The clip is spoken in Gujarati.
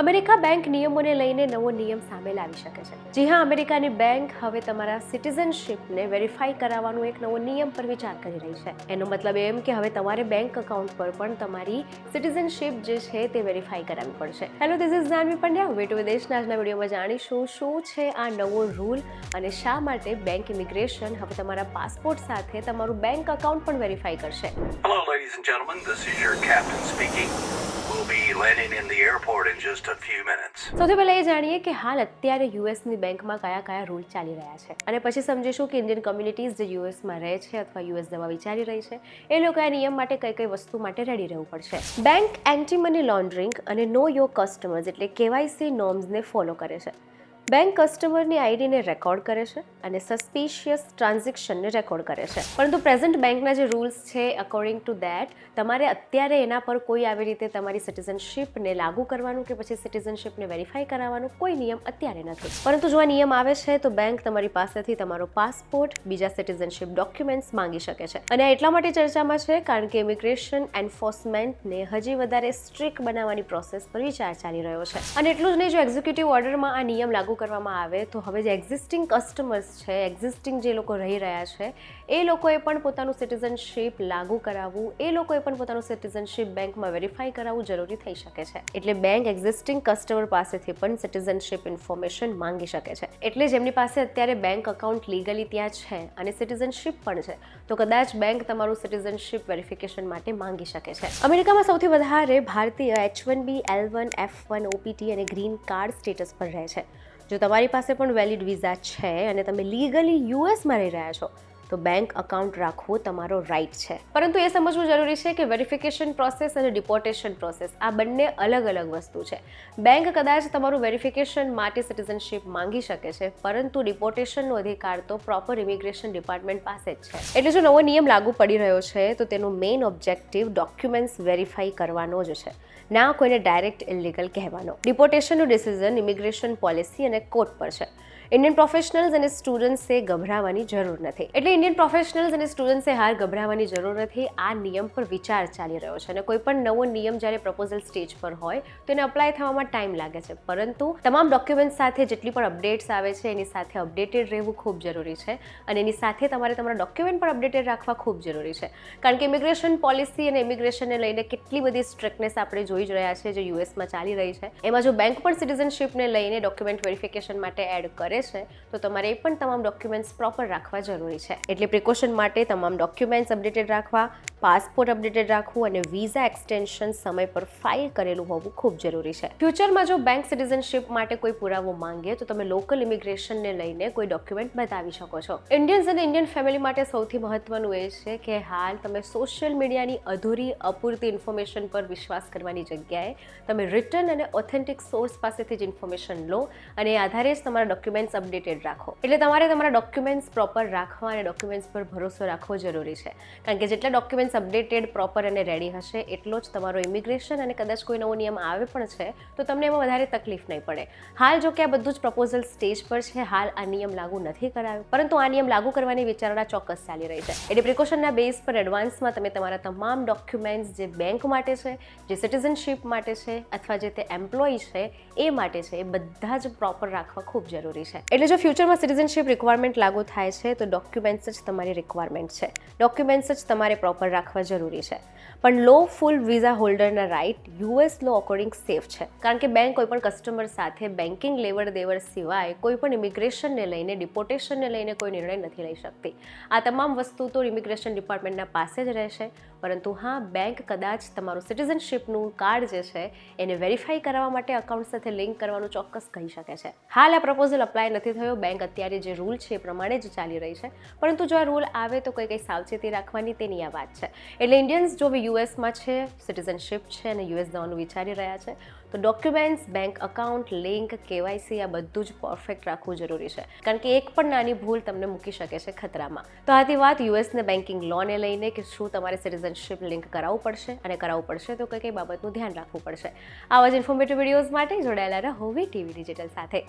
અમેરિકા બેંક નિયમોને લઈને નવો નિયમ સામે લાવી શકે છે. જી હા, અમેરિકાની બેંક હવે તમારા સિટીઝનશીપને વેરીફાઈ કરાવવાનો એક નવો નિયમ પર વિચાર કરી રહી છે. એનો મતલબ એમ કે હવે તમારે બેંક અકાઉન્ટ પર પણ તમારી સિટીઝનશીપ જે છે તે વેરીફાઈ કરાવવી પડશે. Hello, this is Janvi Pandya. Way to વિદેશના આજના વિડીયોમાં જાણીશું શું છે આ નવો રૂલ અને શા માટે બેંક ઇમિગ્રેશન હવે તમારા પાસપોર્ટ સાથે તમારું બેંક અકાઉન્ટ પણ વેરીફાઈ કરશે. Hello, ladies and gentlemen. This is your captain speaking. We'll be landing in the airport in just a few minutes. સૌથી પહેલા એ જાણીએ કે હાલ અત્યારે યુએસની બેંકમાં કયા કયા રૂલ ચાલી રહ્યા છે અને પછી સમજીશું કે ઇન્ડિયન કમ્યુનિટીઝ જે યુએસમાં રહે છે અથવા યુએસ જવા વિચારી રહી છે એ લોકો આ નિયમ માટે કઈ કઈ વસ્તુ માટે રેડી રહેવું પડશે. બેંક એન્ટી મની લોન્ડરિંગ અને નો યોર કસ્ટમર્સ એટલે કેવાયસી નોર્મ્સને ફોલો કરે છે. બેંક કસ્ટમરની આઈડીને રેકોર્ડ કરે છે અને સસ્પિશિયસ ટ્રાન્ઝેક્શનને રેકોર્ડ કરે છે. પરંતુ પ્રેઝન્ટ બેંકના જે રૂલ્સ છે અકોર્ડિંગ ટુ દેટ તમારે અત્યારે એના પર કોઈ આવી રીતે તમારી સિટીઝનશીપને લાગુ કરવાનું કે પછી સિટીઝનશીપને વેરીફાઈ કરાવવાનું કોઈ નિયમ અત્યારે નથી. પરંતુ જો આ નિયમ આવે છે તો બેંક તમારી પાસેથી તમારો પાસપોર્ટ, બીજા સિટીઝનશીપ ડોક્યુમેન્ટ્સ માંગી શકે છે. અને આ એટલા માટે ચર્ચામાં છે કારણ કે ઇમિગ્રેશન એન્ફોર્સમેન્ટને હજી વધારે સ્ટ્રિક્ટ બનાવવાની પ્રોસેસ પર વિચાર ચાલી રહ્યો છે. અને એટલું જ નહીં, જો એક્ઝિક્યુટિવ ઓર્ડરમાં આ નિયમ લાગુ કરવામાં આવે તો હવે જે એક્ઝિસ્ટિંગ કસ્ટમર્સ છે, એક્ઝિસ્ટિંગ જે લોકો રહી રહ્યા છે એ લોકોએ પણ પોતાનું સિટીઝનશીપ લાગુ કરાવવું, એ લોકોએ પણ પોતાનું સિટીઝનશીપ બેંકમાં વેરીફાઈ કરાવવું જરૂરી થઈ શકે છે. એટલે બેંક એક્ઝિસ્ટિંગ કસ્ટમર પાસેથી પણ સિટીઝનશીપ ઇન્ફોર્મેશન માંગી શકે છે. એટલે જેમની પાસે અત્યારે બેંક અકાઉન્ટ લીગલી ત્યાં છે અને સિટીઝનશીપ પણ છે તો કદાચ બેંક તમારું સિટીઝનશીપ વેરિફિકેશન માટે માંગી શકે છે. અમેરિકામાં સૌથી વધારે ભારતીય H1B, L1, F1, OPT અને ગ્રીન કાર્ડ સ્ટેટસ પર રહે છે. જો તમારી પાસે પણ વેલિડ વિઝા છે અને તમે લીગલી યુએસમાં રહી રહ્યા છો તો બેંક અકાઉન્ટ રાખવું તમારો રાઇટ છે. પરંતુ એ સમજવું જરૂરી છે કે વેરિફિકેશન પ્રોસેસ અને ડિપોર્ટેશન પ્રોસેસ આ બંને અલગ અલગ વસ્તુ છે. બેંક કદાચ તમારું વેરિફિકેશન માટે સિટીઝનશીપ માંગી શકે છે પરંતુ ડિપોર્ટેશનનો અધિકાર તો પ્રોપર ઇમિગ્રેશન ડિપાર્ટમેન્ટ પાસે જ છે. એટલે જો નવો નિયમ લાગુ પડી રહ્યો છે તો તેનો મેઇન ઓબ્જેક્ટિવ ડોક્યુમેન્ટ્સ વેરીફાઈ કરવાનો જ છે, ના કોઈને ડાયરેક્ટ ઇલીગલ કહેવાનો. ડિપોર્ટેશનનું ડિસિઝન ઇમિગ્રેશન પોલિસી અને કોર્ટ પર છે. ઇન્ડિયન પ્રોફેશનલ્સ અને સ્ટુડન્ટ્સે ગભરાવાની જરૂર નથી. એટલે ઇન્ડિયન પ્રોફેશનલ્સ અને સ્ટુડન્ટ્સે હાલ ગભરાવાની જરૂર નથી. આ નિયમ પર વિચાર ચાલી રહ્યો છે અને કોઈ પણ નવો નિયમ જ્યારે પ્રપોઝલ સ્ટેજ પર હોય તો એને અપ્લાય થવામાં ટાઈમ લાગે છે. પરંતુ તમામ ડોક્યુમેન્ટ સાથે જેટલી પણ અપડેટ્સ આવે છે એની સાથે અપડેટેડ રહેવું ખૂબ જરૂરી છે અને એની સાથે તમારે તમારા ડોક્યુમેન્ટ પણ અપડેટેડ રાખવા ખૂબ જરૂરી છે. કારણ કે ઇમિગ્રેશન પોલિસી અને ઇમિગ્રેશનને લઈને કેટલી બધી સ્ટ્રિક્ટનેસ આપણે જોઈ જ રહ્યા છે જે યુએસમાં ચાલી રહી છે. એમાં જો બેંક પણ સિટીઝનશીપને લઈને ડોક્યુમેન્ટ વેરિફિકેશન માટે એડ કરે છે તો તમારે એ પણ તમામ ડોક્યુમેન્ટ્સ પ્રોપર રાખવા જરૂરી છે. એટલે પ્રિકોશન માટે તમામ ડોક્યુમેન્ટ્સ અપડેટેડ રાખવા, પાસપોર્ટ અપડેટેડ રાખવું અને વિઝા એક્સટેન્શન સમય પર ફાઇલ કરેલું હોવું ખૂબ જરૂરી છે. ફ્યુચરમાં જો બેંક સિટીઝનશીપ માટે કોઈ પુરાવો માંગે તો તમે લોકલ ઇમિગ્રેશનને લઈને કોઈ ડોક્યુમેન્ટ બતાવી શકો છો. ઇન્ડિયન્સ અને ઇન્ડિયન ફેમિલી માટે સૌથી મહત્વનું એ છે કે હાલ તમે સોશિયલ મીડિયાની અધૂરી અપૂરતી ઇન્ફોર્મેશન પર વિશ્વાસ કરવાની જગ્યાએ તમે રિટર્ન અને ઓથેન્ટિક સોર્સ પાસેથી જ ઇન્ફોર્મેશન લો અને એ આધારે જ તમારા ડોક્યુમેન્ટ્સ અપડેટેડ રાખો. એટલે તમારે તમારા ડોક્યુમેન્ટ્સ પ્રોપર રાખવા અને ડોક્યુમેન્ટ્સ પર ભરોસો રાખવો જરૂરી છે. કારણ કે જેટલા ડોક્યુમેન્ટ્સ અપડેટેડ, પ્રોપર અને રેડી હશે એટલો જ તમારો ઇમિગ્રેશન અને કદાચ કોઈ નવો નિયમ આવે પણ છે તો તમને એમાં વધારે તકલીફ નહીં પડે. હાલ જો કે આ બધું જ પ્રપોઝલ સ્ટેજ પર છે, હાલ આ નિયમ લાગુ નથી કરાયો પરંતુ આ નિયમ લાગુ કરવાની વિચારણા ચોક્કસ ચાલી રહી છે. એટલે પ્રિકોશનના બેઝ પર એડવાન્સમાં તમે તમારા તમામ ડોક્યુમેન્ટ્સ જે બેંક માટે છે, જે સિટીઝનશીપ માટે છે અથવા જે તે એમ્પ્લોય છે એ માટે છે એ બધા જ પ્રોપર રાખવા ખૂબ જરૂરી છે. એટલે જો ફ્યુચરમાં સિટીઝનશીપ રિક્વાયરમેન્ટ લાગુ થાય છે તો ડોક્યુમેન્ટ્સ જ તમારી રિક્વાયરમેન્ટ છે. ડોક્યુમેન્ટ્સ જ તમારે પ્રોપર રાખવા જરૂરી છે. પણ લો ફૂલ વિઝા હોલ્ડરના રાઇટ યુએસ લો અકોર્ડિંગ સેફ છે. કારણ કે બેંક કોઈ પણ કસ્ટમર સાથે બેન્કિંગ લેવડ દેવડ સિવાય કોઈ પણ ઇમિગ્રેશનને લઈને, ડિપોર્ટેશનને લઈને કોઈ નિર્ણય નથી લઈ શકતી. આ તમામ વસ્તુ તો ઇમિગ્રેશન ડિપાર્ટમેન્ટના પાસે જ રહેશે. પરંતુ હા, બેંક કદાચ તમારું સિટીઝનશીપનું કાર્ડ જે છે એને વેરીફાઈ કરવા માટે અકાઉન્ટ સાથે લિંક કરવાનું ચોક્કસ કહી શકે છે. હાલ આ પ્રપોઝલ અપ્લાય નથી થયો. બેંક અત્યારે જે રૂલ છે એ પ્રમાણે જ ચાલી રહી છે. પરંતુ જો આ રૂલ આવે તો કઈ સાવચેતી રાખવાની તેની આ વાત છે. એટલે ઇન્ડિયન્સ જો યુએસમાં છે, સિટીઝનશીપ છે અને યુએસ જવાનું વિચારી રહ્યા છે તો documents, bank account, link, KYC આ બધું જ પરફેક્ટ રાખવું જરૂરી છે. કારણ કે એક પણ નાની ભૂલ તમને મૂકી શકે છે ખતરામાં. તો આથી વાત યુએસને બેન્કિંગ લોને લઈને કે શું તમારે સિટીઝનશીપ લિંક કરાવવું પડશે અને કરાવવું પડશે તો કઈ બાબતનું ધ્યાન રાખવું પડશે. આવા જ ઇન્ફોર્મેટિવ વિડીયોઝ માટે જોડાયેલા રહો વીટીવી ડિજિટલ સાથે.